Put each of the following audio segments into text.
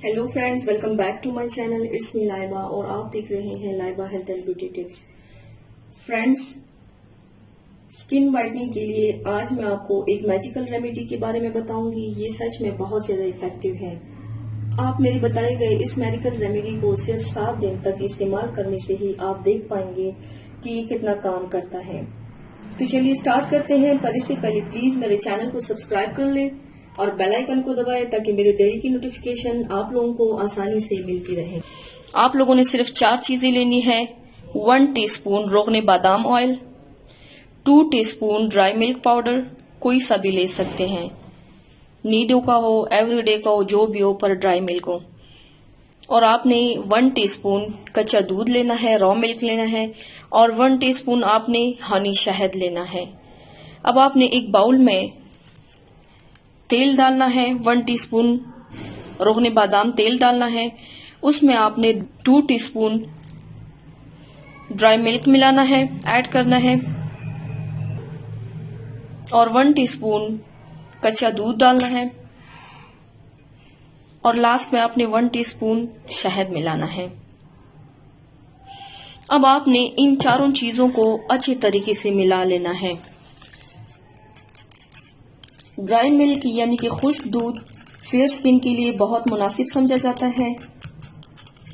Hello friends, welcome back to my channel. It's me Laiba और आप देख रहे हैं Laiba health and beauty tips. Friends, skin whitening के लिए आज मैं आपको एक मैजिकल रेमेडी के बारे में बताऊंगी। ये सच में बहुत ज्यादा इफेक्टिव है। आप मेरे बताए गए इस मैजिकल रेमेडी को सिर्फ 7 दिन तक इस्तेमाल करने से ही आप देख पाएंगे कि ये कितना काम करता है। तो चलिए स्टार्ट करते हैं, पर इससे पहले प्लीज मेरे चैनल को सब्सक्राइब कर ले और बेल आइकन को दबाएं ताकि मेरे डेली की नोटिफिकेशन आप लोगों को आसानी से मिलती रहे। आप लोगों ने सिर्फ 4 चीजें लेनी है। 1 टीस्पून रोगने बादाम oil, 2 teaspoon dry milk powder, कोई सा भी ले सकते हैं, नीडो का हो, एवरीडे का हो, जो भी हो, पर ड्राई मिल्क हो। और आपने 1 टीस्पून कच्चा दूध लेना है, रॉ मिल्क लेना है, और 1 टीस्पून आपने हनी शहद लेना है। अब आपने एक बाउल में तेल डालना है, 1 टीस्पून रोगने बादाम तेल डालना है। उसमें आपने 2 टीस्पून ड्राई मिल्क मिलाना है, ऐड करना है, और 1 टीस्पून कच्चा दूध डालना है, और लास्ट में आपने 1 टीस्पून शहद मिलाना है। अब आपने इन चारों चीजों को अच्छे तरीके से मिला लेना है। ड्राई मिल्क यानी कि खुश्क दूध फेयर स्किन के लिए बहुत मुनासिब समझा जाता है।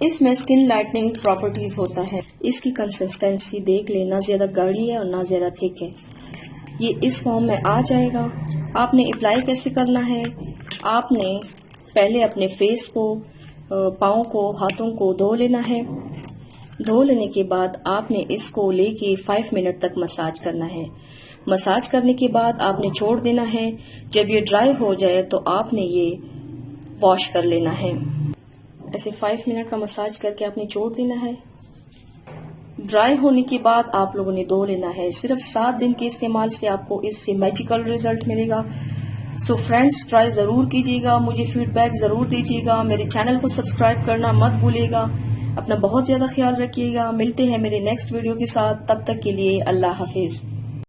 इसमें स्किन लाइटनिंग प्रॉपर्टीज होता है। इसकी कंसिस्टेंसी देख ले, ना ज्यादा गाढ़ी है और ना ज्यादा थिक है। ये इस फॉर्म में आ जाएगा। आपने अप्लाई कैसे करना है? आपने पहले अपने फेस को, पाँव को, हाथों को धो लेना है। धो लेने के बाद आपने इसको लेके 5 मिनट तक मसाज करना है। मसाज करने के बाद आपने छोड़ देना है। जब ये ड्राई हो जाए तो आपने ये वॉश कर लेना है। ऐसे 5 मिनट का मसाज करके आपने छोड़ देना है। ड्राई होने के बाद आप लोगों ने धो लेना है। सिर्फ 7 दिन के इस्तेमाल से आपको इससे मैजिकल रिजल्ट मिलेगा। सो फ्रेंड्स, ट्राई जरूर कीजिएगा, मुझे फीडबैक जरूर दीजिएगा। मेरे चैनल को सब्सक्राइब करना मत भूलिएगा। अपना बहुत ज्यादा ख्याल रखिएगा। मिलते हैं मेरे नेक्स्ट वीडियो के साथ। तब तक के लिए अल्लाह हाफिज।